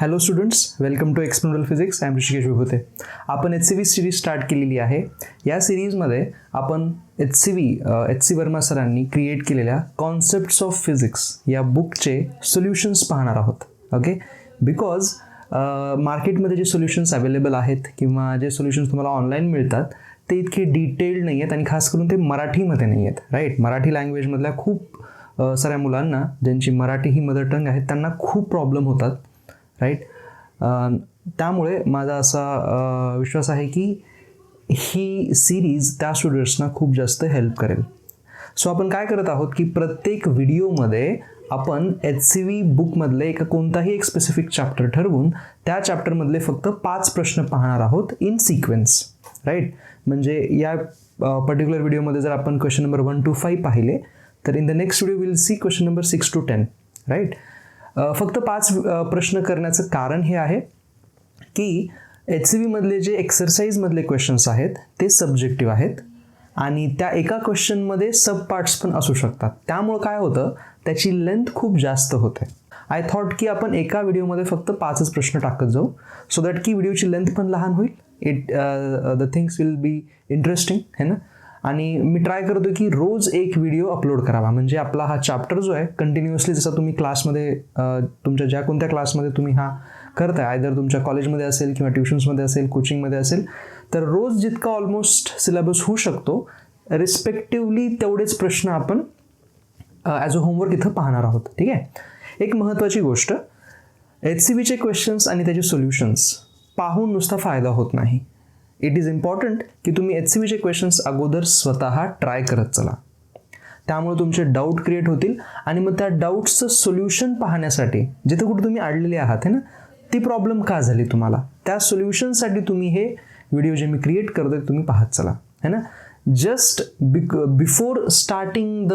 Hello students, welcome to explorer physics. I am Rishikesh Vibhute. आपण HCV series start केलेली आहे. या सिरीजमध्ये आपण एच सी वर्मा सरांनी क्रिएट केलेल्या कॉन्सेप्ट्स ऑफ फिजिक्स या बुकचे सोल्युशन्स पाहणार आहोत. ओके, बिकॉज मार्केटमध्ये जे सोल्युशन्स अवेलेबल आहेत किंवा जे सोल्युशन्स तुम्हाला ऑनलाईन मिळतात ते इतके डिटेल्ड नाही आहेत आणि खास करून ते मराठीमध्ये नाही आहेत. राईट, मराठी लँग्वेजमधल्या खूप साऱ्या मुलांना ज्यांची मराठी ही मदर टंग आहे त्यांना खूप प्रॉब्लेम होतात. राईट, त्यामुळे माझा असा विश्वास आहे की ही सिरीज त्या स्टुडंट्सना खूप जास्त हेल्प करेल. सो आपण काय करत आहोत की प्रत्येक व्हिडिओमध्ये आपण HCV बुकमधले कोणताही एक स्पेसिफिक चॅप्टर ठरवून त्या चॅप्टरमधले फक्त 5 प्रश्न पाहणार आहोत इन सिक्वेन्स. राईट, म्हणजे या पर्टिक्युलर व्हिडिओमध्ये जर आपण क्वेश्चन नंबर 1 to 5 पाहिले तर in the next video will see question number 6 to 10. Right, फक्त 5 प्रश्न करण्याचं कारण हे आहे की HCV मधले जे एक्सरसाइजमधले क्वेश्चन्स आहेत ते सब्जेक्टिव्ह आहेत आणि त्या एका क्वेश्चनमध्ये सब पार्ट्स पण असू शकतात. त्यामुळं काय होतं, त्याची लेंथ खूप जास्त होते. आय थॉट की आपण एका व्हिडिओमध्ये फक्त 5च प्रश्न टाकत जाऊ सो दॅट की व्हिडिओची लेंथ पण लहान होईल. The things will be interesting है ना. आणि मी ट्राय करतो की रोज एक व्हिडिओ अपलोड करावा, म्हणजे आपला हा चॅप्टर जो आहे कंटिन्युअसली, जसा तुम्ही क्लासमध्ये तुमच्या ज्या कोणत्या क्लासमध्ये तुम्ही हा करताय, आयदर तुमच्या कॉलेजमध्ये असेल किंवा ट्युशन्समध्ये असेल, कोचिंगमध्ये असेल, तर रोज जितका ऑलमोस्ट सिलेबस होऊ शकतो रिस्पेक्टिव्हली तेवढेच प्रश्न आपण ॲज अ होमवर्क इथं पाहणार आहोत. ठीक आहे. एक महत्त्वाची गोष्ट, HCVचे क्वेश्चन्स आणि त्याचे सोल्युशन्स पाहून नुसता फायदा होत नाही. इट इज इम्पॉर्टंट की तुम्ही HCVचे क्वेश्चन्स अगोदर स्वतः ट्राय करत चला. त्यामुळे तुमचे डाऊट क्रिएट होतील आणि मग त्या डाऊट्सचं सोल्युशन पाहण्यासाठी जिथे कुठे तुम्ही अडलेले आहात है ना, ती प्रॉब्लेम का झाली तुम्हाला, त्या सोल्युशनसाठी तुम्ही हे व्हिडिओ जे मी क्रिएट करतोय तुम्ही पाहत चला है ना. Just before starting the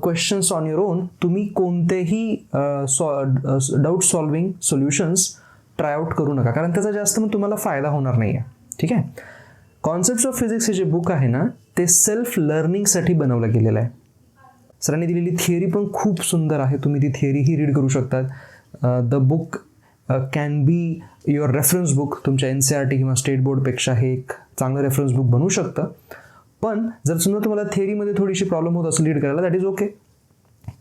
questions on your on तुम्ही कोणतेही doubt solving solutions try out करू नका, कारण त्याचा जास्त मग तुम्हाला फायदा होणार नाही आहे. ठीक आहे. कॉन्सेप्ट्स ऑफ फिजिक्स हे जे बुक आहे ना ते सेल्फ लर्निंगसाठी बनवलं गेलेलं आहे. सरांनी दिलेली थिअरी पण खूप सुंदर आहे, तुम्ही ती थिअरीही रीड करू शकतात. The book can be your reference book. तुमच्या NCERT किंवा स्टेट बोर्डपेक्षा हे एक चांगलं रेफरन्स बुक बनवू शकतं. पण जर समजा तुम्हाला थिअरीमध्ये थोडीशी प्रॉब्लेम होत असेल रीड करायला, दॅट इज ओके.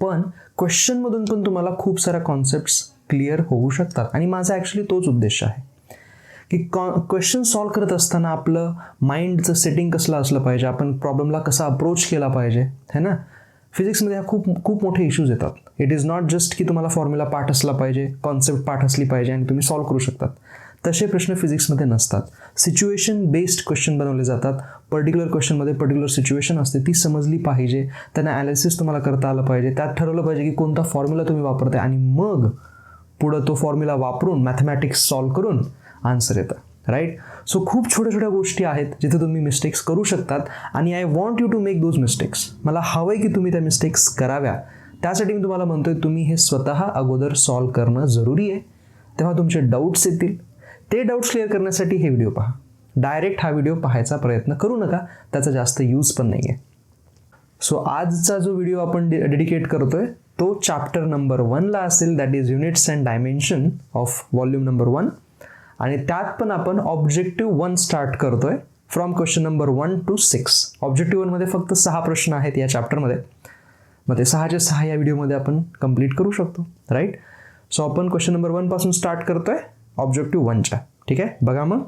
पण क्वेश्चनमधून पण तुम्हाला खूप साऱ्या कॉन्सेप्ट्स क्लिअर होऊ शकतात आणि माझा ॲक्च्युली तोच उद्देश आहे की क्वेश्चन सॉल्व करत असताना आपलं माइंडचं सेटिंग कसलं असलं पाहिजे, आपण प्रॉब्लेमला कसा अप्रोच केला पाहिजे है ना. फिजिक्समध्ये ह्या खूप मोठे इश्यूज येतात. इट इज नॉट जस्ट की तुम्हाला फॉर्म्युला पाठ असला पाहिजे, कॉन्सेप्ट पाठ असली पाहिजे आणि तुम्ही सॉल्व करू शकतात. तसे प्रश्न फिजिक्समध्ये नसतात. सिच्युएशन बेस्ड क्वेश्चन बनवले जातात. पर्टिक्युलर क्वेश्चनमध्ये पर्टिक्युलर सिच्युएशन असते, ती समजली पाहिजे, त्यांना ॲनालिसिस तुम्हाला करता आलं पाहिजे, त्यात ठरवलं पाहिजे की कोणता फॉर्म्युला तुम्ही वापरताय आणि मग पुढं तो फॉर्म्युला वापरून मॅथमॅटिक्स सॉल्व करून आन्सर येतं. राईट, सो खूप छोट्या गोष्टी आहेत जिथे तुम्ही मिस्टेक्स करू शकतात आणि I want you to make those mistakes. मला हवं आहे की तुम्ही त्या मिस्टेक्स कराव्या. त्यासाठी मी तुम्हाला म्हणतोय तुम्ही हे स्वतः अगोदर सॉल्व करणं जरुरी आहे. तेव्हा तुमचे डाऊट्स येतील. ते डाऊट्स क्लिअर करण्यासाठी हे व्हिडिओ पहा. डायरेक्ट हा व्हिडिओ पाहायचा प्रयत्न करू नका, त्याचा जास्त यूज पण नाही आहे. सो आजचा जो व्हिडिओ आपण डेडिकेट करतोय तो चॅप्टर नंबर 1ला असेल, that is units and dimension of volume number 1. आणि त्यात पण आपण ऑब्जेक्टिव्ह 1 स्टार्ट करतोय from question number 1 to 6. Objective 1मध्ये फक्त 6 प्रश्न आहेत या चॅप्टरमध्ये. मग ते 6चे 6 या व्हिडिओमध्ये आपण कंप्लीट करू शकतो. राईट, सो आपण क्वेश्चन नंबर 1 पासून स्टार्ट करतोय ऑब्जेक्टिव्ह 1च्या. ठीक आहे, बघा मग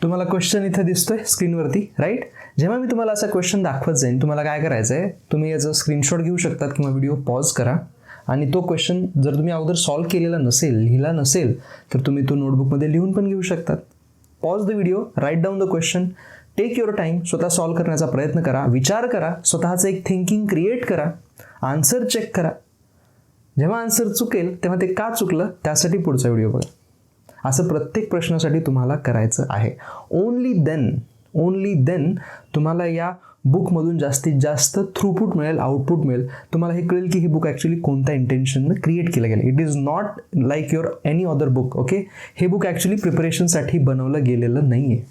तुम्हाला क्वेश्चन इथं दिसतोय स्क्रीनवरती. राईट, जेव्हा मी तुम्हाला असा क्वेश्चन दाखवत जाईन तुम्हाला काय करायचं आहे, तुम्ही याचं स्क्रीनशॉट घेऊ शकतात किंवा व्हिडिओ पॉज करा आणि तो क्वेश्चन जर तुम्ही अगोदर सॉल्व केलेला नसेल, लिहिला नसेल, तर तुम्ही तो नोटबुकमध्ये लिहून पण घेऊ शकतात. Pause the video, write down the question, take your time, स्वतः सॉल्व करण्याचा प्रयत्न करा, विचार करा, स्वतःचं एक थिंकिंग क्रिएट करा, आन्सर चेक करा. जेव्हा आन्सर चुकेल तेव्हा ते का चुकलं त्यासाठी पुढचा व्हिडिओ बघा. असं प्रत्येक प्रश्नासाठी तुम्हाला करायचं आहे. ओनली देन तुम्हाला या बुकमधून जास्तीत जास्त थ्रूपुट मिळेल, आउटपुट मिळेल. तुम्हाला हे कळेल की ही बुक ॲक्च्युली कोणत्या इंटेन्शननं क्रिएट केलं गेलं. It is not like your any other book. Okay, हे बुक ॲक्च्युली प्रिपरेशनसाठी बनवलं गेलेलं नाही आहे.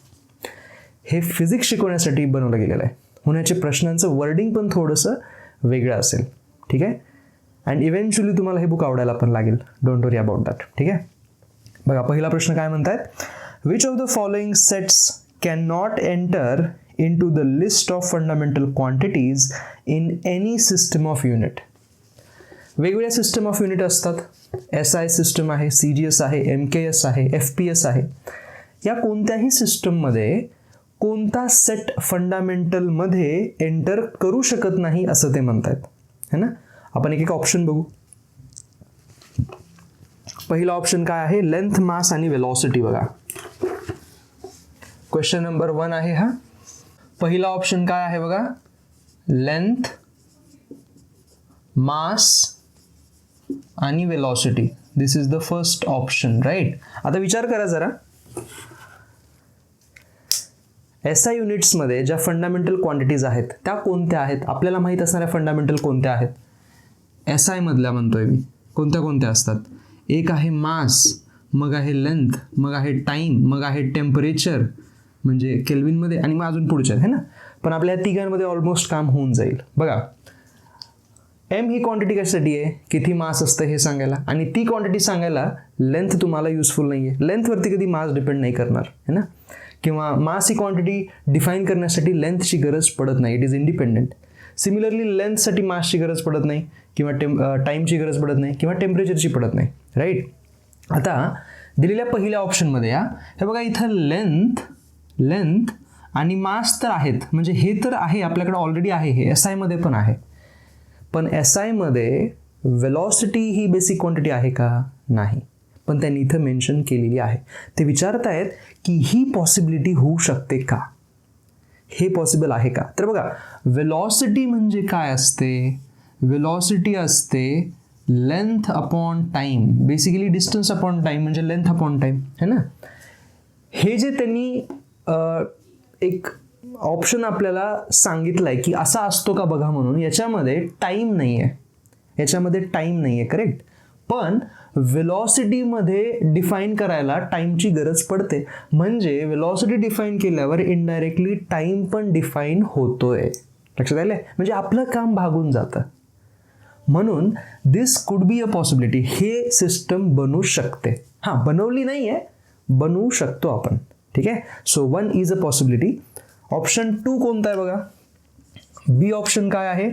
हे फिजिक्स शिकवण्यासाठी बनवलं गेलेलं आहे. होण्याचे प्रश्नांचं वर्डिंग पण थोडंसं वेगळं असेल. ठीक आहे, अँड इव्हेंच्युअली तुम्हाला हे बुक आवडायला पण लागेल. Don't worry about that. ठीक आहे. बघा पहिला प्रश्न काय म्हणतायत, which of the following sets can not enter into the list of fundamental quantities in any system of unit. वेगवेगळ्या सिस्टम ऑफ युनिट असतात. SI सिस्टम आहे, CGS आहे, MKS आहे, FPS आहे. या कोणत्याही सिस्टममध्ये कोणता सेट फंडामेंटलमध्ये एंटर करू शकत नाही असं ते म्हणतात है ना. आपण एक एक ऑप्शन बघू. पहिला ऑप्शन काय आहे, लेंथ, मास आणि वेलॉसिटी. बघा क्वेश्चन नंबर 1 आहे हा. पहिला ऑप्शन काय आहे बघा, लेंथ, मास आणि velocity. This is the first option, right. आता विचार करा जरा, SI युनिट्समध्ये ज्या फंडामेंटल क्वांटिटीज आहेत त्या कोणत्या आहेत, आपल्याला माहीत असणाऱ्या फंडामेंटल कोणत्या आहेत. SI मधल्या म्हणतोय मी, कोणत्या कोणत्या असतात. एक आहे मास, मग आहे लेंथ, मग आहे टाइम, मग आहे टेम्परेचर म्हणजे केल्विनमध्ये, आणि मग अजून पुढच्या आहे ना. पण आपल्या तिघांमध्ये ऑलमोस्ट काम होऊन जाईल. बघा एम ही क्वांटिटी कशासाठी आहे, किती मास असतं हे सांगायला, आणि ती क्वांटिटी सांगायला लेंथ तुम्हाला युजफुल नाही आहे. लेंथवरती कधी मास डिपेंड नाही करणार है ना, किंवा मास ही क्वांटिटी डिफाईन करण्यासाठी लेंथची गरज पडत नाही. It is independent. सिमिलरली लेंथसाठी मासची गरज पडत नाही, किंवा टाईमची गरज पडत नाही, किंवा टेम्परेचरची पडत नाही, राईट. आता दिलेल्या पहिल्या ऑप्शनमध्ये या हे बघा, इथं लेंथ आणि मास तर आहेत, म्हणजे हे तर आहे आपल्याकडे ऑलरेडी आहे, हे SI मध्ये पण आहे. पण SI मध्ये वेलॉसिटी ही बेसिक क्वांटिटी आहे का, नाही. पण त्यांनी इथं मेन्शन केलेली आहे. ते विचारत आहेत की ही पॉसिबिलिटी होऊ शकते का, हे पॉसिबल आहे का. तर बघा वेलॉसिटी म्हणजे काय असते, वेलॉसिटी असते length upon time, basically distance upon time म्हणजे लेंथ अपॉन टाइम है ना. हे जे त्यांनी एक ऑप्शन आपल्याला सांगितलंय की असा असतो का बघा म्हणून, याच्यामध्ये टाइम नाही आहे, याच्यामध्ये टाइम नाही आहे, करेक्ट. पण वेलॉसिटीमध्ये डिफाईन करायला टाइमची गरज पडते, म्हणजे वेलॉसिटी डिफाईन केल्यावर इनडायरेक्टली टाइम पण डिफाईन होतोय. लक्षात आलंय, म्हणजे आपलं काम भागून जातं. म्हणून दिस कुड बी अ पॉसिबिलिटी, हे सिस्टम बनू शकते. हां, बनवली नाही आहे, बनवू शकतो आपण. ठीक आहे. So 1 is a possibility. Option 2 कोणता आहे बघा, बी ऑप्शन काय आहे,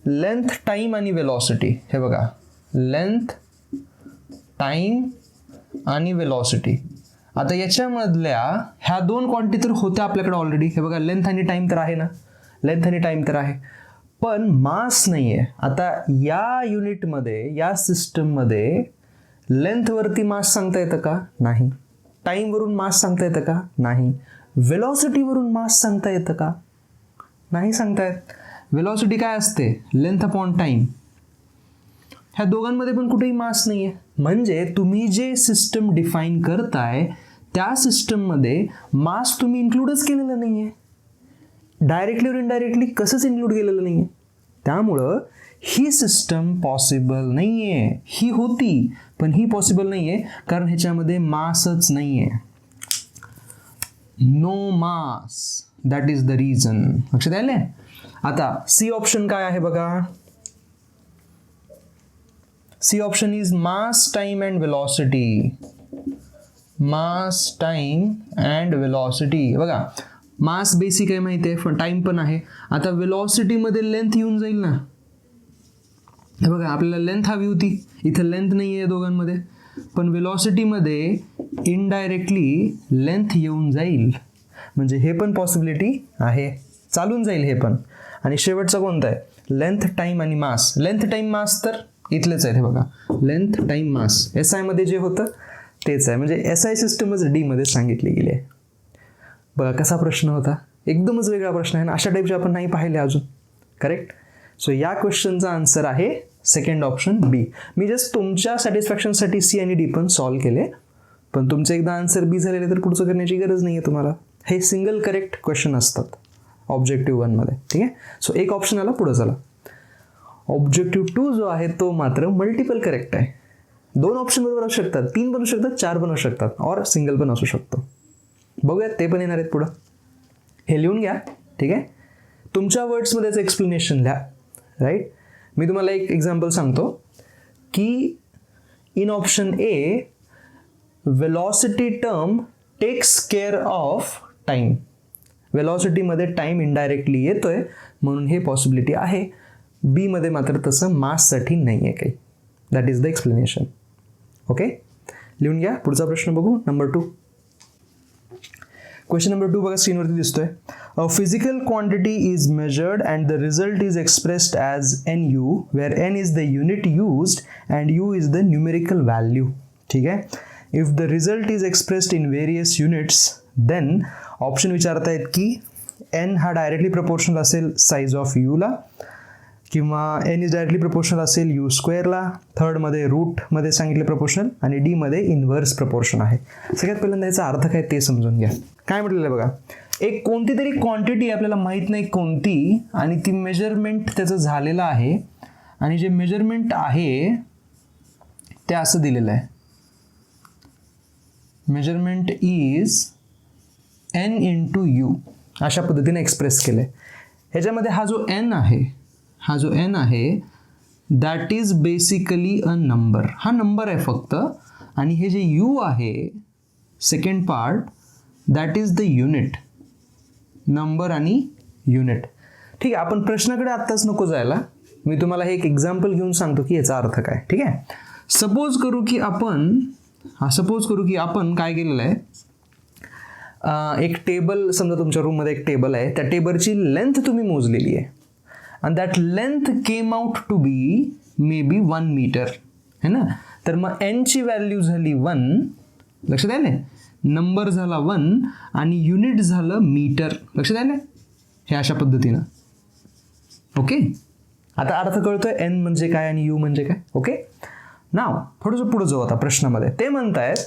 लेंथ, टाइम आणि वेलॉसिटी. हे बघा लेंथ, टाइम आणि वेलॉसिटी. आता याच्यामधल्या ह्या दोन क्वांटिटी तर होत्या आपल्याकडे ऑलरेडी. हे बघा लेंथ आणि टाइम तर आहे ना, लेंथ आणि टाइम तर आहे, पण मास नाही आहे. आता या युनिटमध्ये, या सिस्टममध्ये लेंथवरती मास सांगता येतं का, नाही. टाईमवरून मास सांगता येतं का, नाही. वेलॉसिटीवरून मास सांगता येतं का, नाही सांगता येत. वेलॉसिटी काय असते, लेंथ अपॉन टाइम. ह्या दोघांमध्ये पण कुठेही मास नाही आहे, म्हणजे तुम्ही जे सिस्टम डिफाईन करताय त्या सिस्टममध्ये मास तुम्ही इन्क्लूडच केलेलं नाही आहे. डायरेक्टली और इनडायरेक्टली कसंच इन्क्लूड केलेलं नाही आहे. त्यामुळं ही सिस्टम पॉसिबल नाही आहे. ही होती पण ही पॉसिबल नाही आहे, कारण ह्याच्यामध्ये मासच नाही आहे. No mass, that is the reason. लक्षात आले. आता सी ऑप्शन काय आहे बघा, C option is mass, time and velocity. Mass, time and velocity. बघा मास बेसिक आहे माहिती आहे, टाइम पण आहे. आता वेलॉसिटीमध्ये लेंथ येऊन जाईल ना. हे बघा आपल्याला लेंथ हवी होती, इथं लेंथ नाही आहे दोघांमध्ये, पण वेलॉसिटीमध्ये इनडायरेक्टली लेंथ येऊन जाईल, म्हणजे हे पण पॉसिबिलिटी आहे, चालून जाईल हे पण. आणि शेवटचा कोणता आहे, लेंथ, टाइम आणि मास. लेंथ, टाइम, मास तर इथलेच आहे. हे बघा लेंथ, टाइम, मास SI मध्ये जे होतं तेच आहे, म्हणजे SI सिस्टमच D मध्ये सांगितली गेली आहे. बघा कसा प्रश्न होता, एकदमच वेगळा प्रश्न आहे ना, अशा टाईपचे आपण नाही पाहिले अजून, करेक्ट. सो या क्वेश्चनचा आन्सर आहे सेकंड ऑप्शन बी. मी जस्ट तुमच्या सॅटिस्फॅक्शनसाठी सी आणि डी पण सॉल्व केले, पण तुमचे एकदा आन्सर बी झालेले तर पुढचं करण्याची गरज नाही आहे तुम्हाला. हे सिंगल करेक्ट क्वेश्चन असतात ऑब्जेक्टिव्ह 1 मध्ये. ठीक आहे. सो एक ऑप्शन आला, पुढे चला. ऑब्जेक्टिव्ह 2 जो आहे तो मात्र मल्टिपल करेक्ट आहे. 2 ऑप्शन बरोबर असू शकतात, 3 बनू शकतात, 4 बनू शकतात, और सिंगल पण असू शकतो. बघूयात ते पण येणार आहेत पुढं. हे लिहून घ्या. ठीक आहे. तुमच्या वर्ड्समध्येच एक्सप्लेनेशन लिहा, राईट. मी तुम्हाला एक एक्झाम्पल सांगतो की in option A velocity term takes care of time. वेलॉसिटीमध्ये टाइम इनडायरेक्टली येतोय म्हणून हे पॉसिबिलिटी आहे. बी मध्ये मात्र तसं माससाठी नाही आहे काही. That is the explanation. Okay, लिहून घ्या. पुढचा प्रश्न बघू. नंबर 2. क्वेश्चन नंबर 2 बघा स्क्रीनवरती दिसतोय. A physical quantity is measured and the result is expressed as NU where N is the unit used and U is the numerical value. ठीक आहे. If the result is expressed in various units then option विचारतायत की N हा directly proportional असेल size of U ला, किंवा N is directly proportional असेल U स्क्वेअरला, थर्डमध्ये रूटमध्ये सांगितले प्रपोर्शनल, आणि D मध्ये इन्व्हर्स प्रपोर्शन आहे. सगळ्यात पहिल्यांदा याचा अर्थ काय ते समजून घ्या. काय म्हटलेलं आहे बघा, एक कोणती तरी क्वांटिटी आपल्याला माहीत नाही कोणती, आणि ती मेजरमेंट त्याचं झालेलं आहे, आणि जे मेजरमेंट आहे ते असं दिलेलं आहे. Measurement is N into U अशा पद्धतीने एक्सप्रेस केलं आहे. ह्याच्यामध्ये हा जो N आहे that is basically a number. हा नंबर आहे फक्त, आणि हे जे U आहे second part that is the unit. Number आणि युनिट. ठीक आहे, आपण प्रश्नाकडे आत्ताच नको जायला. मी तुम्हाला हे एक एक्झाम्पल घेऊन सांगतो की याचा अर्थ काय. ठीक आहे. सपोज करू की आपण काय केलेलं आहे, एक टेबल समजा तुमच्या रूममध्ये एक टेबल आहे, त्या टेबलची लेंथ तुम्ही मोजलेली आहे, and that length came out to be maybe 1 meter है ना. तर मग n ची व्हॅल्यू झाली 1, लक्षात आले, नंबर झाला 1 आणि युनिट झालं मीटर. लक्षात आले, हे अशा पद्धतीनं. ओके, आता अर्थ कळतोय n म्हणजे काय आणि u म्हणजे काय. ओके, नाव थोडंसं पुढे जाऊ आता प्रश्नामध्ये. ते म्हणतायत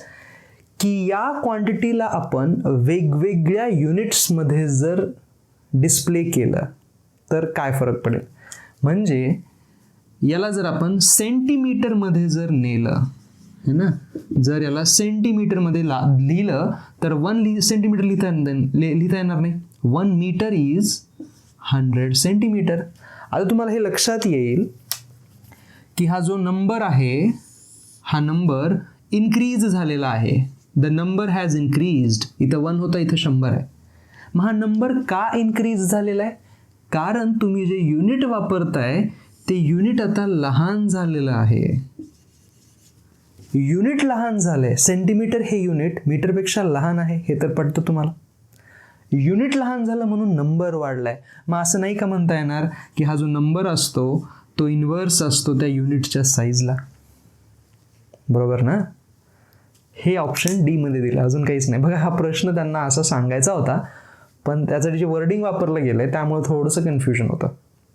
की या क्वांटिटीला आपण वेगवेगळ्या युनिट्समध्ये जर डिस्प्ले केलं तर काय फरक पडेल. म्हणजे याला जर आपण सेंटीमीटरमध्ये जर नेलं है ना, जर याला सेंटीमीटरमध्ये लिहिलं तर 1 सेंटीमीटर लिहिता येणार नाही. 1 मीटर इज 100 सेंटीमीटर. आता तुम्हाला हे लक्षात येईल की हा जो नंबर आहे हा नंबर इन्क्रीज झालेला आहे. The number has increased. इथं 1 होता, इथं 100 आहे. मग हा नंबर का इन्क्रीज झालेला आहे, कारण तुम्ही जे युनिट वापरताय ते युनिट आता लहान झालेलं आहे. युनिट लहान झालंय. सेंटीमीटर हे युनिट मीटरपेक्षा लहान आहे, हे तर पडतं तुम्हाला. युनिट लहान झालं म्हणून नंबर वाढलाय. मग असं नाही का म्हणता येणार की हा जो नंबर असतो तो इन्व्हर्स असतो त्या युनिटच्या साईजला. बरोबर ना. हे ऑप्शन डी मध्ये दिलं, अजून काहीच नाही. बघा, हा प्रश्न त्यांना असा सांगायचा होता, पण त्यासाठी जे वर्डिंग वापरलं गेलंय त्यामुळे थोडंसं कन्फ्युजन होतं.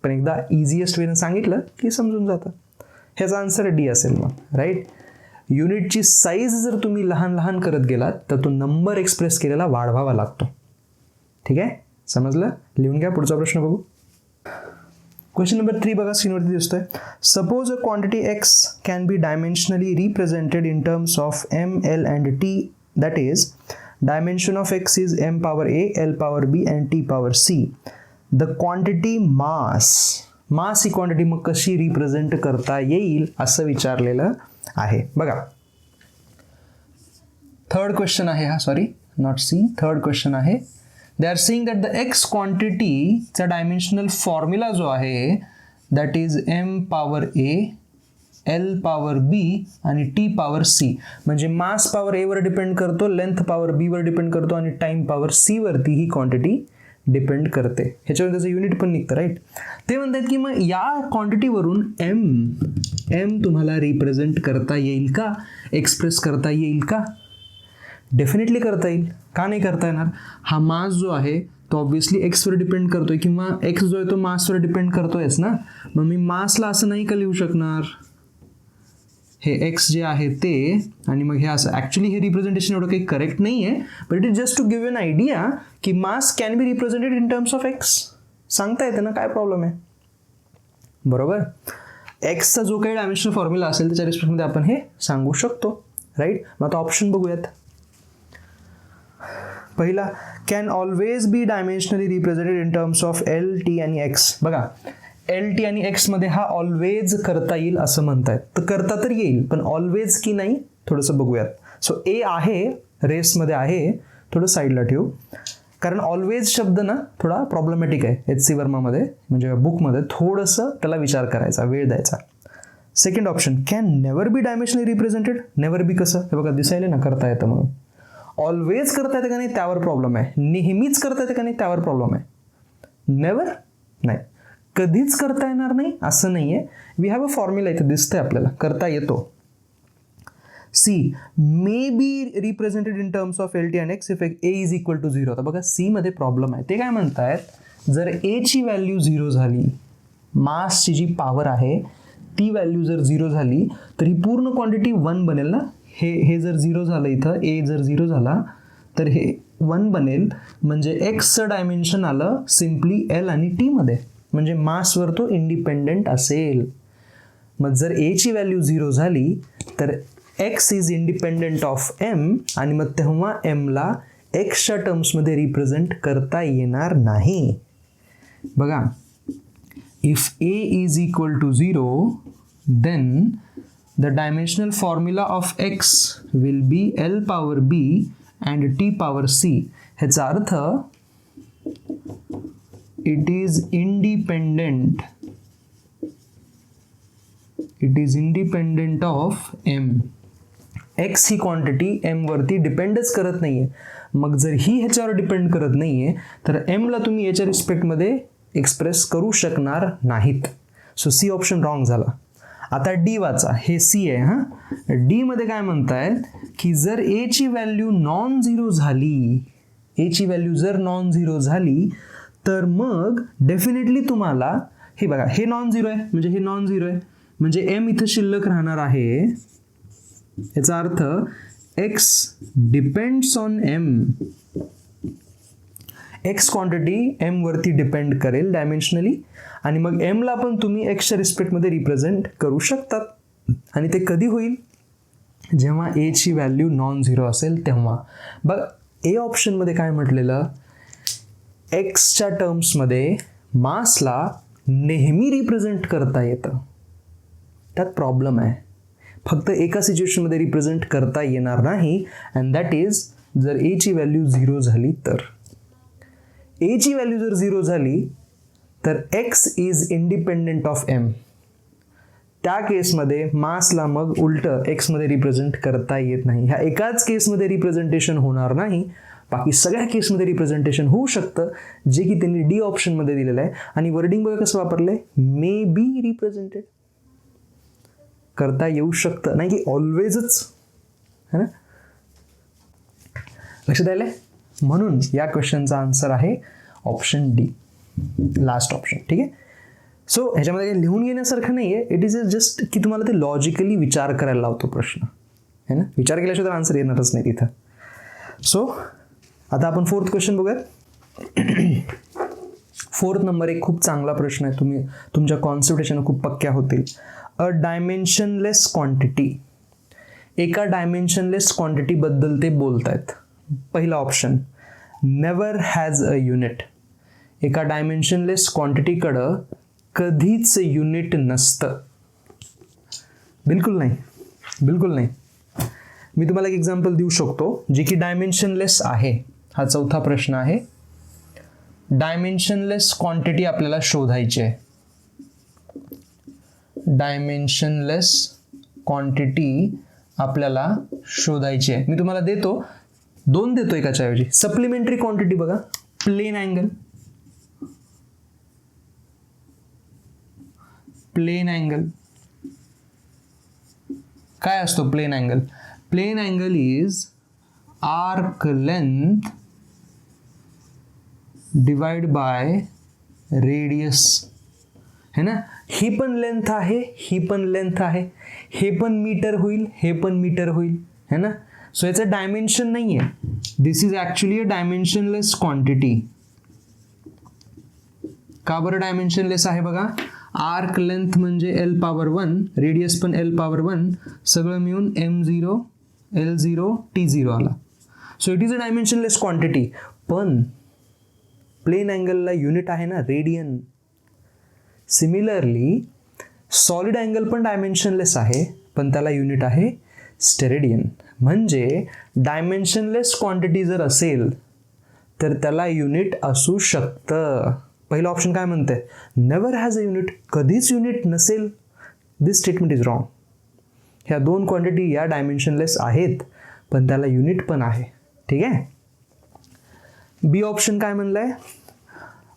पण एकदा इझिएस्ट वेने सांगितलं की समजून जातं. ह्याचा आन्सर डी असेल मग, राईट. युनिटची साईज जर तुम्ही लहान लहान करत गेलात तर तो नंबर एक्सप्रेस केलेला वाढवावा लागतो. ठीक आहे, समजलं. लिहून घ्या. पुढचा प्रश्न बघू. क्वेश्चन नंबर 3 बघा स्क्रीनवरती दिसतोय. Suppose a quantity X can be dimensionally represented in terms of m, l and t. That is dimension of x is m power a, l power b and t power c. The quantity mass he quantity मग कशी represent करता येईल असं विचारलेलं आहे. बघा, third question आहे हा, sorry not C, third question आहे. They are saying that the X क्वांटिटीचा डायमेन्शनल फॉर्म्युला जो आहे that is m power a, L power B आणि T पॉवर C. म्हणजे मास पॉवर A वर डिपेंड करतो, लेंथ पॉवर B वर depend करतो, आणि टाइम पॉवर C वरती ही क्वांटिटी डिपेंड करते. ह्याच्यावर त्याचं युनिट पण निघतं, राईट. ते म्हणतात की मग या क्वांटिटीवरून m तुम्हाला रिप्रेझेंट करता येईल का, एक्सप्रेस करता येईल का. डेफिनेटली करता येईल. का नाही करता येणार. हा मास जो आहे तो ऑब्व्हियसली एक्सवर डिपेंड करतोय, किंवा एक्स जो आहे तो मासवर डिपेंड करतोयच ना. मग मी मासला असं नाही का लिहू शकणार, हे एक्स जे आहे ते, आणि मग हे असं. ॲक्च्युली हे रिप्रेझेंटेशन एवढं काही करेक्ट नाही आहे, but it is just to give an idea की mass can be represented in terms of X. सांगता येते ना, काय प्रॉब्लेम आहे. बरोबर. एक्सचा जो काही डायमेन्शनल फॉर्म्युला असेल त्याच्या रिस्पेक्टमध्ये आपण हे सांगू शकतो, राईट. मग आता ऑप्शन बघूयात. पहिला, can always be dimensionally represented in terms of L, T आणि एक्स. बघा, एल टी आणि एक्स मध्ये हा ऑलवेज करता येईल असं म्हणतायत. तर करता तर येईल, पण ऑलवेज की नाही थोडंसं बघूयात. सो ए आहे, रेसमध्ये आहे, थोडं साईडला ठेवू, कारण ऑलवेज शब्द ना थोडा प्रॉब्लेमॅटिक आहे एच सी वर्मामध्ये, म्हणजे बुकमध्ये थोडंसं त्याला विचार करायचा, वेळ द्यायचा. Second option, can never be dimensionally represented. Never be कसं, हे बघा दिसायला ना करता येतं म्हणून. ऑलवेज करता येतं का नाही त्यावर प्रॉब्लेम आहे, नेहमीच करता येतं का नाही त्यावर प्रॉब्लेम आहे. नेव्हर नाही, कधीच करता येणार नाही असं नाही आहे. वी हॅव अ फॉर्म्युला इथं दिसतंय आपल्याला, करता येतो. C may be represented in terms of L T and X if A is equal to 0. आता बघा सी मध्ये प्रॉब्लेम आहे. ते काय म्हणतायत, जर ए ची व्हॅल्यू 0 झाली, मासची जी पॉवर आहे ती व्हॅल्यू जर 0 झाली तर ही पूर्ण क्वांटिटी 1 बनेल ना. हे जर 0 झालं, इथं ए जर 0 झाला तर हे 1 बनेल, म्हणजे एक्सचं डायमेन्शन आलं सिम्पली एल आणि टी मध्ये, म्हणजे मासवर तो इंडिपेंडेंट असेल. मग जर ए ची व्हॅल्यू 0 झाली तर X is independent of M, आणि मग तेव्हा एमला एक्सच्या टर्म्समध्ये रिप्रेझेंट करता येणार नाही. बघा, if A is equal to 0 then the dimensional formula of x will be L power B and T power C. ह्याचा अर्थ it is independent of M. x he quantity m वरती डिपेंडच करत नाहीये. मग जर ही ह्याच्यावर डिपेंड करत नाहीये तर m ला तुम्ही याच्या रिस्पेक्टमध्ये एक्सप्रेस करू शकणार नाहीत. सो सी ऑप्शन रॉंग झाला. आता डी वाचा, हे सी आहे हा. डी मध्ये काय म्हणतायत की जर ए ची व्हॅल्यू नॉन झिरो झाली, ए ची व्हॅल्यू जर नॉन झिरो झाली तर मग डेफिनेटली तुम्हाला हे बघा, हे नॉन झिरो आहे म्हणजे हे नॉन झिरो आहे, म्हणजे एम इथं शिल्लक राहणार आहे. याचा अर्थ X depends on M. X quantity M वरती डिपेंड करेल डायमेन्शनली, आणि मग एम ला पण तुम्ही एक्सच्या रिस्पेक्टमध्ये रिप्रेझेंट करू शकतात. आणि ते कधी होईल, जेव्हा ए ची व्हॅल्यू नॉन झिरो असेल तेव्हा. बघ ए ऑप्शनमध्ये काय म्हटलेलं, एक्सच्या टर्म्समध्ये मासला नेहमी रिप्रेझेंट करता येतं. त्यात प्रॉब्लेम आहे, फक्त एका सिच्युएशनमध्ये रिप्रेझेंट करता येणार नाही, अँड दॅट इज जर ए ची व्हॅल्यू 0 झाली तर. ए ची व्हॅल्यू जर 0 झाली तर X is independent of M. त्या केसमध्ये मासला मग उलट एक्समध्ये रिप्रेझेंट करता येत नाही. ह्या एकाच केसमध्ये रिप्रेझेंटेशन होणार नाही, बाकी सगळ्या केसमध्ये रिप्रेझेंटेशन होऊ शकतं, जे की त्यांनी डी ऑप्शनमध्ये दिलेलं आहे. आणि वर्डिंग बघा कसं वापरलंय, मे बी रिप्रेझेंटेड, करता येऊ शकतं, नाही की ऑलवेजच, है ना. लक्षात आलंय. म्हणून या क्वेश्चनचा आन्सर आहे ऑप्शन डी, लास्ट ऑप्शन. ठीक आहे. सो ह्याच्यामध्ये काही लिहून घेण्यासारखं नाही आहे, इट इज जस्ट की तुम्हाला ते लॉजिकली विचार करायला लावतो प्रश्न, है ना. विचार केल्याशिवाय तर आन्सर येणारच नाही तिथं. सो आता आपण फोर्थ क्वेश्चन बघूयात. फोर्थ नंबर एक खूप चांगला प्रश्न आहे, तुम्ही तुमच्या कॉन्सेप्ट खूप पक्क्या होतील. अ डायमेन्शनलेस क्वांटिटी, एका डायमेन्शनलेस क्वांटिटी बद्दल ते बोलतायत. पहिला option, never has a unit. एका डायमेन्शनलेस क्वांटिटीकडं कधीच युनिट नसतं. बिलकुल नाही, बिलकुल नाही. मी तुम्हाला एक एक्झाम्पल देऊ शकतो जे की डायमेन्शनलेस आहे. हा चौथा प्रश्न आहे. डायमेन्शनलेस क्वांटिटी आपल्याला शोधायची आहे. डायमेन्शनलेस क्वांटिटी आपल्याला शोधायची आहे. मी तुम्हाला देतो, दोन देतो एकाच्या ऐवजी. सप्लिमेंटरी क्वांटिटी बघा, प्लेन अँगल. प्लेन अँगल काय असतो? Plane angle, plane angle is arc length divide by radius, है ना. ही पण लेंथ आहे, ही पण लेंथ आहे, हे पण मीटर होईल, हे पण मीटर होईल, है ना. सो याचं डायमेन्शन नाही आहे. This is actually a dimensionless quantity. का बरं डायमेन्शनलेस आहे बघा, आर्क लेंथ म्हणजे एल पॉवर 1, रेडियस पण एल पॉवर 1, सगळं मिळून m0 l0 t0 आला. So it is a dimensionless quantity. पण प्लेन अँगलला युनिट आहे ना, रेडियन. सिमिलरली सॉलिड अँगल पण डायमेन्शनलेस आहे, पण त्याला युनिट आहे स्टेरेडियन. म्हणजे डायमेन्शनलेस क्वांटिटी जर असेल तर त्याला युनिट असू शकतं. पहिलं ऑप्शन काय म्हणते, नेवर हॅज अ युनिट, कधीच युनिट नसेल. दिस स्टेटमेंट इज रॉंग. ह्या दोन क्वांटिटी या डायमेन्शनलेस आहेत, पण त्याला युनिट पण आहे. ठीक आहे. बी ऑप्शन काय म्हणलंय,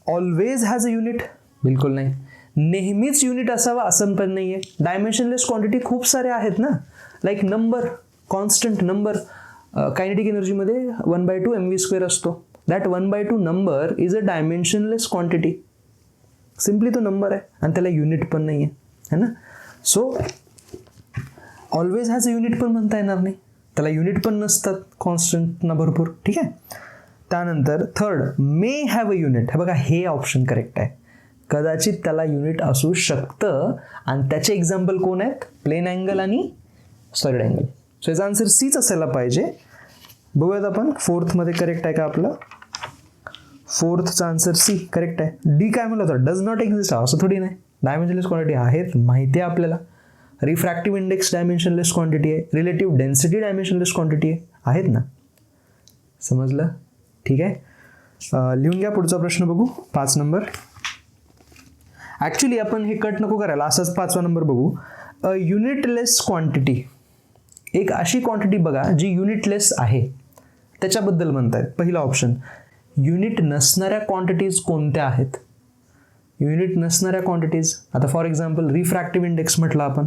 ऑलवेज हॅज अ युनिट, बिलकुल नाही. नेहमीच युनिट असावा असं पण नाही आहे. डायमेन्शनलेस क्वांटिटी खूप सारे आहेत ना, like number, constant number. Kinetic एनर्जीमध्ये 1/2 mv² असतो. That 1/2 number is a dimensionless quantity. Simply तो नंबर आहे आणि त्याला युनिट पण नाही आहे ना. So always has a unit पण म्हणता येणार नाही, त्याला युनिट पण नसतात कॉन्स्टंटना भरपूर. ठीक आहे. त्यानंतर third, may have a unit. हे बघा, हे ऑप्शन करेक्ट आहे. कदाचित त्याला युनिट असू शकतं आणि त्याचे एक्झाम्पल कोण आहेत, प्लेन अँगल आणि सॉलिड अँगल. सो याचा आन्सर सीच असायला पाहिजे. बघूयात आपण फोर्थमध्ये करेक्ट आहे का आपलं. फोर्थचा आन्सर सी करेक्ट आहे. डी काय म्हणलं होतं, डज नॉट एक्झिस्ट. असं थोडी नाही, डायमेन्शनलेस क्वांटिटी आहेत, माहिती आहे आपल्याला. रिफ्रॅक्टिव्ह इंडेक्स डायमेन्शनलेस क्वांटिटी आहे, रिलेटिव्ह डेन्सिटी डायमेन्शनलेस क्वांटिटी आहे, आहेत ना. समजलं. ठीक आहे. लिहून घ्या. पुढचा प्रश्न बघू, 5 नंबर. ॲक्च्युली आपण हे कट नको करायला, असंच 5वा नंबर बघू. अ युनिटलेस क्वांटिटी, एक अशी क्वांटिटी बघा जी युनिटलेस आहे, त्याच्याबद्दल म्हणतायत. पहिला ऑप्शन, युनिट नसणाऱ्या क्वांटिटीज कोणत्या आहेत. युनिट नसणाऱ्या क्वांटिटीज, आता फॉर एक्झाम्पल रिफ्रॅक्टिव्ह इंडेक्स म्हटलं आपण.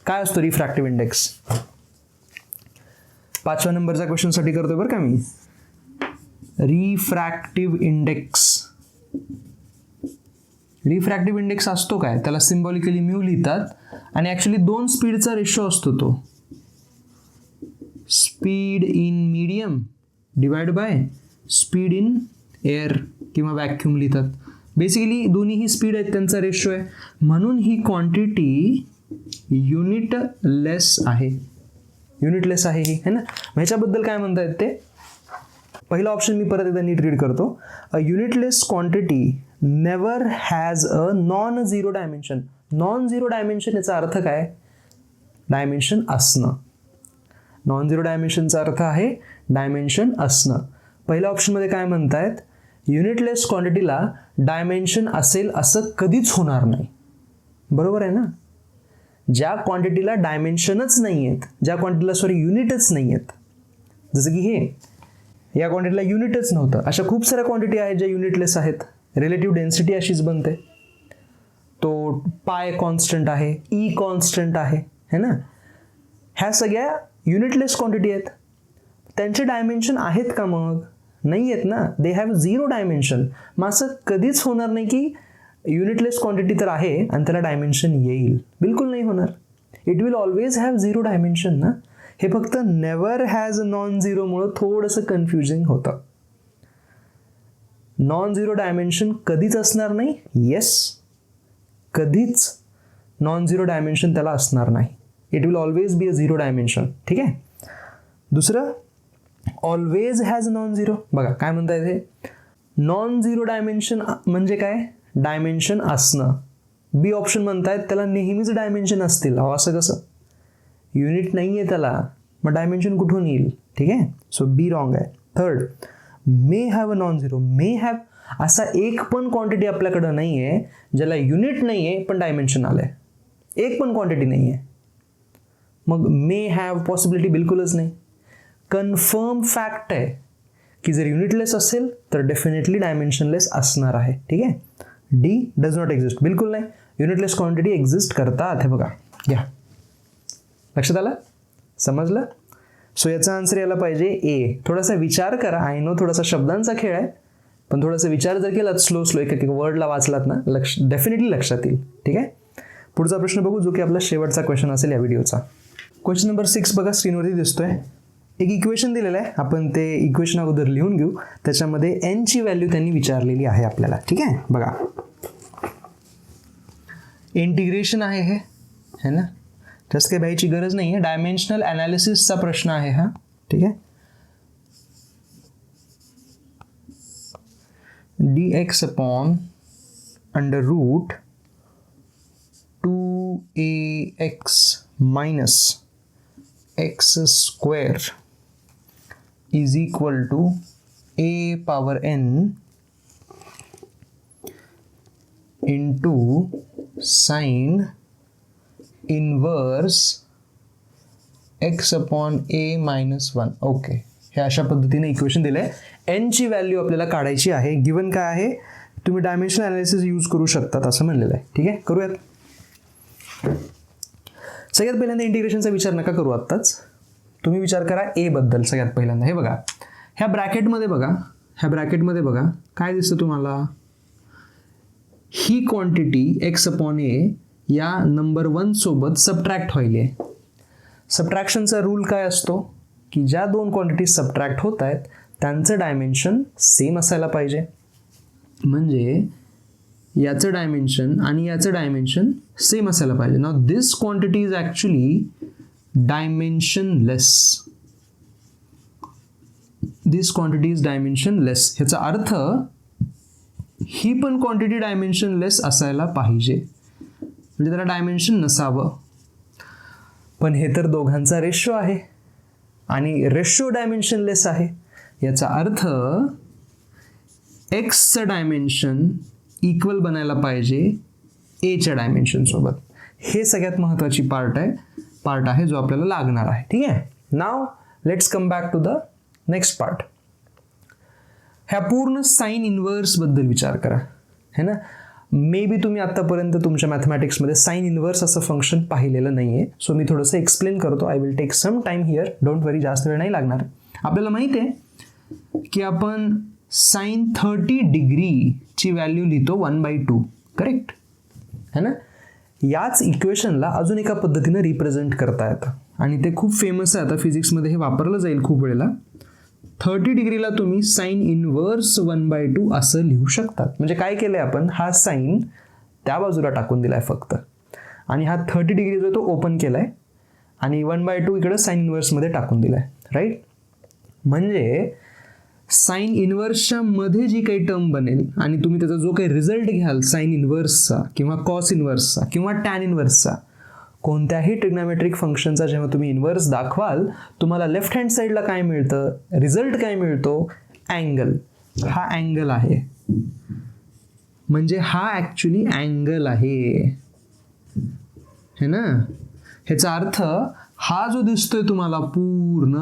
काय असतो रिफ्रॅक्टिव्ह इंडेक्स, 5व्या नंबरच्या क्वेश्चनसाठी करतोय बरं का मी. रिफ्रॅक्टिव्ह इंडेक्स, रिफ्रॅक्टिव्ह इंडेक्स असतो काय, त्याला सिम्बॉलिकली म्यू लिहितात आणि ॲक्च्युली 2 स्पीडचा रेशो असतो तो. Speed in medium divide by speed in air किंवा व्हॅक्यूम लिहितात. बेसिकली दोन्हीही स्पीड आहेत, त्यांचा रेशो आहे, म्हणून ही क्वांटिटी युनिटलेस आहे. युनिटलेस आहे ही, है ना. ह्याच्याबद्दल काय म्हणतायत ते, पहिला ऑप्शन मी परत एकदा नीट रीड करतो. A unitless quantity never has a non zero dimension. Non zero dimension याचा अर्थ काय, डायमेन्शन असणं. नॉन झिरो डायमेन्शनचा अर्थ आहे डायमेन्शन असणं. पहिल्या ऑप्शनमध्ये काय म्हणतायत, युनिटलेस क्वांटिटीला डायमेन्शन असेल असं कधीच होणार नाही. बरोबर आहे ना. ज्या क्वांटिटीला डायमेन्शनच नाही आहेत, ज्या क्वांटिटीला युनिटच नाही आहेत, जसं की हे, या क्वांटिटीला युनिटच नव्हतं, अशा खूप साऱ्या क्वांटिटी आहेत ज्या युनिटलेस आहेत. रिलेटिव्ह डेन्सिटी अशीच बनते. तो पाय कॉन्स्टंट आहे, ई कॉन्स्टंट आहे, है ना. ह्या सगळ्या युनिटलेस क्वांटिटी आहेत. त्यांचे डायमेन्शन आहेत का, मग नाही आहेत ना. They have 0 dimension. मग असं कधीच होणार नाही की युनिटलेस क्वांटिटी तर आहे आणि त्याला डायमेन्शन येईल, बिलकुल नाही होणार. It will always have 0 dimension ना. हे फक्त नेवर हॅज नॉन झिरोमुळं थोडंसं कन्फ्युजिंग होतं. नॉन झिरो डायमेन्शन कधीच असणार नाही. येस, कधीच नॉन झिरो डायमेन्शन त्याला असणार नाही. It will always be a 0 dimension. ठीक आहे. दुसरं, ऑलवेज हॅज नॉन झिरो. बघा काय म्हणता येते, नॉन झिरो डायमेन्शन म्हणजे काय, डायमेन्शन असणं. बी ऑप्शन म्हणतायत त्याला नेहमीच डायमेन्शन असतील. असं कसं, युनिट नाही आहे त्याला, मग डायमेन्शन कुठून येईल. ठीक आहे. सो बी रॉंग आहे. Third, may have a non zero. May have असा एक पण क्वांटिटी आपल्याकडं नाही आहे ज्याला युनिट नाही आहे पण डायमेन्शन आलं आहे. एक पण क्वांटिटी नाही आहे, मग मे हॅव पॉसिबिलिटी बिलकुलच नाही. कन्फर्म फॅक्ट आहे की जर युनिटलेस असेल तर डेफिनेटली डायमेन्शनलेस असणार आहे. ठीक आहे. डी, डज नॉट एक्झिस्ट, बिलकुल नाही. युनिटलेस क्वांटिटी एक्झिस्ट करतात. हे बघा, घ्या, लक्षात आलं, समजलं. सो याचा आन्सर यायला पाहिजे ए. थोडासा विचार करा. आय नो थोडासा शब्दांचा खेळ आहे, पण थोडासा विचार जर केलात, स्लो एक वर्डला वाचलात ना, डेफिनेटली लक्षात येईल. ठीक आहे. पुढचा प्रश्न बघू, जो की आपला शेवटचा क्वेश्चन असेल या व्हिडिओचा. क्वेश्चन नंबर 6 बघा, स्क्रीनवरती दिसतोय. एक इक्वेशन दिलेलं आहे, आपण ते इक्वेशन अगोदर लिहून घेऊ. त्याच्यामध्ये एन ची व्हॅल्यू त्यांनी विचारलेली आहे आपल्याला. ठीक आहे. बघा, इंटिग्रेशन आहे हे, है ना. जास्त काही भ्यायची गरज नाही आहे. डायमेन्शनल ॲनालिसिसचा प्रश्न आहे हा. ठीक आहे. dx upon under root 2ax minus x square is equal to a power n into sine inverse x upon a minus 1. Okay, हे अशा पद्धतीने इक्वेशन दिलंय. n ची व्हॅल्यू आपल्याला काढायची आहे. गिवन काय आहे, तुम्ही डायमेन्शन अनालिसिस यूज करू शकतात असं म्हणलेलं आहे. ठीक आहे, करूयात. सगळ्यात पहिल्यांदा इंटिग्रेशनचा विचार नका करू आत्ताच. तुम्ही विचार करा ए बद्दल. सगळ्यात पहिल्यांदा हे बघा, ह्या ब्रॅकेटमध्ये बघा काय दिसतं तुम्हाला. ही क्वांटिटी एक्स अपॉन ए या नंबर 1 सोबत सबट्रॅक्ट व्हायली आहे. सबट्रॅक्शनचा रूल काय असतो की ज्या दोन क्वांटिटी सबट्रॅक्ट होत आहेत त्यांचं डायमेन्शन सेम असायला पाहिजे. म्हणजे याचं डायमेन्शन आणि याचं डायमेन्शन सेम असायला पाहिजे. Now this quantity is actually dimensionless. This quantity is dimensionless. ह्याचा अर्थ ही पण क्वांटिटी डायमेन्शनलेस असायला पाहिजे, म्हणजे त्याला डायमेन्शन नसावं. पण हे तर दोघांचा रेशो आहे आणि रेशो डायमेन्शनलेस आहे. याचा अर्थ एक्सचं डायमेन्शन इक्वल बनायला पाहिजे एच्या डायमेन्शन सोबत. हे सगळ्यात महत्त्वाची पार्ट आहे जो आपल्याला लागणार आहे. ठीक आहे, now let's come back to the next part. ह्या पूर्ण साइन इन्व्हर्स बद्दल विचार करा, है ना. मे बी तुम्ही आतापर्यंत तुमच्या मॅथमॅटिक्समध्ये साइन इन्व्हर्स असं फंक्शन पाहिलेलं नाही आहे. सो मी थोडंसं एक्सप्लेन करतो. I will take some time here, don't worry, जास्त वेळ नाही लागणार. आपल्याला माहिती आहे की आपण साइन 30 डिग्रीची व्हॅल्यू लिहितो 1/2, करेक्ट, है ना. याच इक्वेशनला अजून एका पद्धतीनं रिप्रेझेंट करता येतं आणि ते खूप फेमस आहे. आता फिजिक्समध्ये हे वापरलं जाईल खूप वेळेला. 30 डिग्रीला तुम्ही साइन इन्व्हर्स 1/2 असं लिहू शकतात. म्हणजे काय केलंय आपण, हा साइन त्या बाजूला टाकून दिलाय फक्त आणि हा 30 डिग्री जो तो ओपन केलाय आणि 1/2 इकडं साइन इन्व्हर्समध्ये टाकून दिलाय, राईट. म्हणजे साइन इन्व्हर्सच्या मध्ये जी काही टर्म बनेल आणि तुम्ही त्याचा जो काही रिझल्ट घ्याल साइन इन्व्हर्सचा किंवा कॉस इन्व्हर्सचा किंवा टॅन इन्व्हर्सचा, कोणत्याही ट्रिग्नोमेट्रिक फंक्शनचा जेव्हा तुम्ही इन्व्हर्स दाखवाल तुम्हाला लेफ्ट हँड साईडला काय मिळतं, रिझल्ट काय मिळतो, अँगल. हा अँगल आहे, म्हणजे हा ॲक्च्युली अँगल आहे, है ना. ह्याचा अर्थ हा जो दिसतोय तुम्हाला पूर्ण,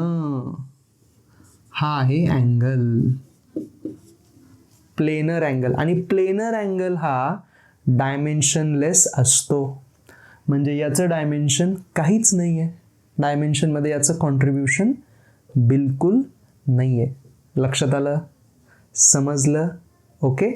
हा आहे अँगल, प्लेनर अँगल. आणि प्लेनर अँगल हा डायमेन्शनलेस असतो. म्हणजे याचं डायमेन्शन काहीच नाही आहे. डायमेन्शनमध्ये याचं कॉन्ट्रीब्युशन बिलकुल नाही आहे. लक्षात आलं, समजलं, okay.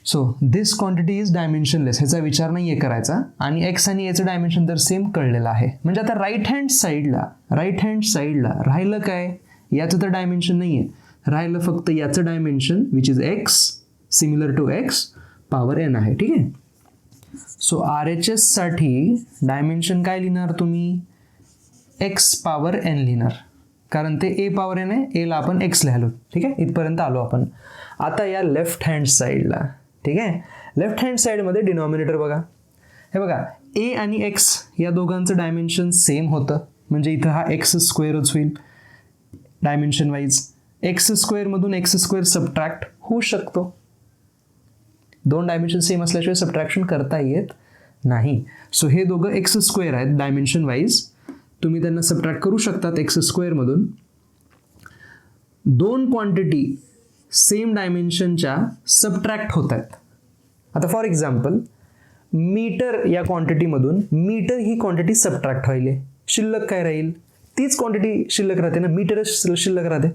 So this quantity is dimensionless. ह्याचा विचार नाही आहे करायचा. आणि एक्स आणि याचं डायमेन्शन तर सेम कळलेलं आहे. म्हणजे आता राईट हँड साईडला राहिलं काय, याचं तर डायमेन्शन नाही आहे, राहिलं फक्त याचं dimension which is X similar to X power N आहे. ठीक आहे. सो RHS साठी डायमेन्शन काय लिहिणार तुम्ही, एक्स पॉवर एन लिहिणार, कारण ते ए पॉवर एन आहे, एला आपण एक्स लिहिलो. ठीक आहे, इथपर्यंत आलो आपण. आता या लेफ्ट हँड साईडला, ठीक आहे, लेफ्ट हँड साईडमध्ये डिनॉमिनेटर बघा. हे बघा, ए आणि एक्स या दोघांचं डायमेन्शन सेम होतं, म्हणजे इथं हा एक्स स्क्वेअरच होईल डायमेन्शन वाईज. एक्स स्क्वेअरमधून एक्स स्क्वेअर सबट्रॅक्ट होऊ शकतो. दोन डायमेन्शन सेम असल्याशिवाय सबट्रॅक्शन करता येत नाही. सो हे दोघं एक्स स्क्वेअर आहेत डायमेन्शन वाईज, तुम्ही त्यांना सबट्रॅक्ट करू शकतात एक्स स्क्वेअरमधून. दोन क्वांटिटी सेम डायमेन्शनच्या सबट्रॅक्ट होत आहेत. आता फॉर एक्झाम्पल मीटर या क्वांटिटीमधून मीटर ही क्वांटिटी सबट्रॅक्ट व्हायली, शिल्लक काय राहील, तीच क्वांटिटी शिल्लक राहते ना, मीटरच शिल्लक राहते.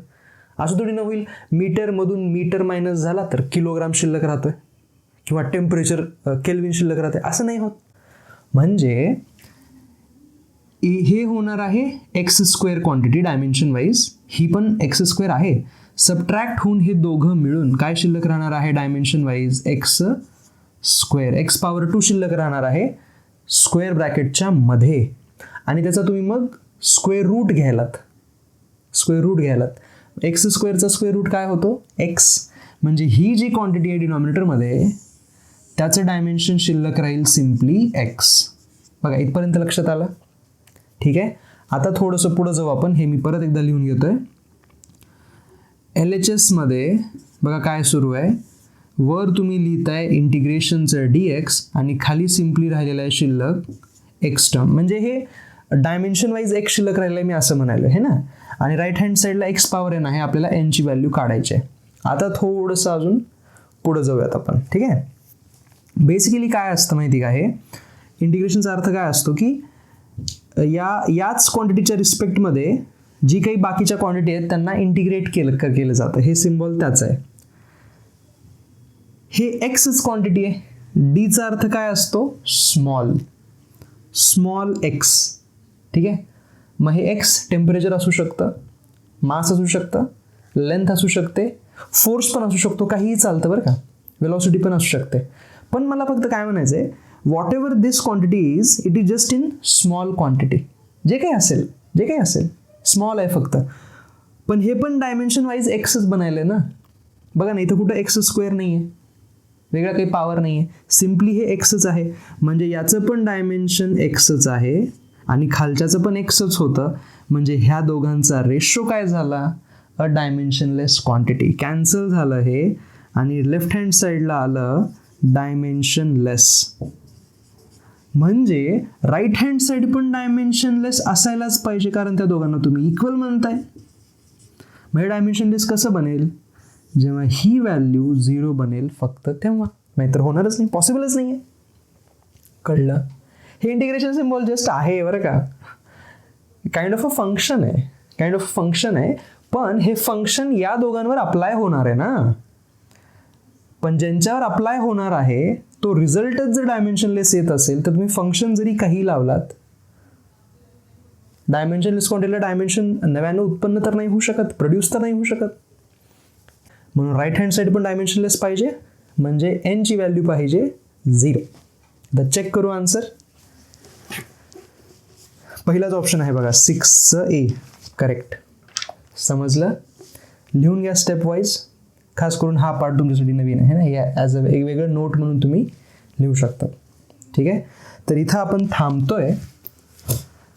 असं थोडी न होईल मीटरमधून मीटर मायनस झाला तर किलोग्राम शिल्लक राहतोय किंवा टेम्परेचर केल्विन शिल्लक राहते, असं नाही होत. म्हणजे हे होणार आहे X square quantity dimension wise, ही पण एक्स स्क्वेअर आहे. सबट्रॅक्ट होऊन हे दोघं मिळून काय शिल्लक राहणार आहे dimension wise, x square, x power 2 शिल्लक राहणार आहे स्क्वेअर ब्रॅकेटच्या मध्ये. आणि त्याचा तुम्ही मग स्क्वेअर रूट घ्यायलात. एक्स स्क्वेअरचा स्क्वेअर रूट काय होतो, एक्स. म्हणजे ही जी क्वांटिटी आहे डिनॉमिनेटरमध्ये त्याचं डायमेन्शन शिल्लक राहील सिम्पली एक्स. बघा इथपर्यंत लक्षात आलं. ठीक आहे. आता थोडंसं पुढं जाऊ आपण. हे मी परत एकदा लिहून घेतोय. LHS मध्ये बघा काय सुरू आहे. वर तुम्ही लिहिताय इंटिग्रेशनचं dx आणि खाली सिम्पली राहिलेलं आहे शिल्लक एक्स टर्म. म्हणजे हे डायमेन्शन वाईज एक्स शिल्लक राहिलं आहे मी असं म्हणालो हे ना. आणि राईट हँड साईडला एक्स पॉवर n आहे. आपल्याला n ची व्हॅल्यू काढायची आहे. आता थोडंसं अजून पुढं जाऊयात आपण. ठीक आहे. बेसिकली काय असतं माहिती का, हे इंटिग्रेशनचा अर्थ काय असतो की याच क्वांटिटीच्या रिस्पेक्टमध्ये जी काही बाकीच्या क्वांटिटी आहेत त्यांना इंटिग्रेट केलं जातं. हे सिम्बॉल त्याचं आहे. हे एक्सच क्वांटिटी आहे. डीचा अर्थ काय असतो, स्मॉल एक्स. ठीक आहे. मग हे एक्स टेम्परेचर असू शकतं, मास असू शकतं, लेंथ असू शकते, फोर्स पण असू शकतो, काहीही चालतं बरं का, वेलॉसिटी पण असू शकते. पण मला फक्त काय म्हणायचं आहे, what ever this quantity is, it is just in small quantity. जे काही असेल स्मॉल आहे फक्त. पण हे पण डायमेन्शन वाईज एक्सच बनायलं आहे ना. बघा ना, इथं कुठं एक्स स्क्वेअर नाही आहे, वेगळा काही पॉवर नाही आहे, सिम्पली हे एक्सच आहे. म्हणजे याचं पण डायमेन्शन एक्सच आहे आणि खालच्याचं पण एक्सच होतं. म्हणजे ह्या दोघांचा रेशो काय झाला, अ डायमेन्शनलेस क्वांटिटी. कॅन्सल झालं हे आणि लेफ्ट हँड साईडला आलं डायमेन्शनलेस. म्हणजे राईट हँड साईड पण डायमेन्शनलेस असायलाच पाहिजे, कारण त्या दोघांना तुम्ही इक्वल म्हणताय. म्हणजे डायमेन्शनलेस कसं बनेल, जेव्हा ही व्हॅल्यू 0 बनेल फक्त तेव्हा, नाहीतर होणारच नाही, पॉसिबलच नाही आहे. कळलं. हे इंटिग्रेशन सिम्बॉल जस्ट आहे बरं का, काइंड ऑफ अ फंक्शन आहे. पण हे फंक्शन या दोघांवर अप्लाय होणार आहे ना. पण ज्यांच्यावर अप्लाय होणार आहे तो रिझल्टच जर डायमेन्शनलेस येत असेल तर तुम्ही फंक्शन जरी काही लावलात, डायमेन्शनलेस क्वांटिटीला डायमेन्शन नव्यानं उत्पन्न तर नाही होऊ शकत, प्रोड्यूस तर नाही होऊ शकत. म्हणून राईट हँड साईड पण डायमेन्शनलेस पाहिजे, म्हणजे n ची व्हॅल्यू पाहिजे 0. द चेक करू आन्सर. पहिलाच ऑप्शन आहे बघा, 6A करेक्ट. समजलं. लिहून घ्या स्टेप वाईज. खास करून हा पार्ट तुमच्यासाठी नवीन आहे ना, या ॲज अ वेगवेगळं नोट म्हणून तुम्ही लिहू शकता. ठीक आहे. तर इथं आपण थांबतोय.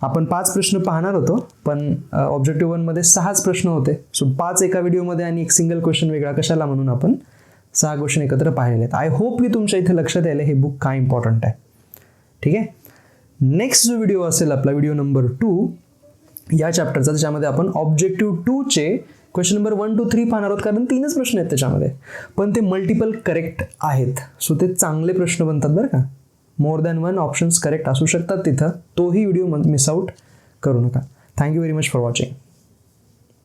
आपण 5 प्रश्न पाहणार होतो, पण ऑब्जेक्टिव्ह 1मध्ये 6च प्रश्न होते. सो 5 एका व्हिडिओमध्ये आणि एक सिंगल क्वेश्चन वेगळा कशाला, म्हणून आपण 6 क्वेश्चन एकत्र पाहिलेले आहेत. आय होप की तुमच्या इथे लक्षात यायला हे बुक काय इम्पॉर्टंट आहे. ठीक आहे. नेक्स्ट जो व्हिडिओ असेल आपला, व्हिडिओ नंबर 2 या चॅप्टरचा, त्याच्यामध्ये आपण ऑब्जेक्टिव्ह 2चे क्वेश्चन नंबर 1 to 3 पाहणार आहोत, कारण 3च प्रश्न आहेत त्याच्यामध्ये, पण ते मल्टिपल करेक्ट आहेत. सो ते चांगले प्रश्न बनतात बरं का. मोर दॅन 1 ऑप्शन्स करेक्ट असू शकतात तिथं. तोही व्हिडिओ मिस आउट करू नका. Thank you very much for watching.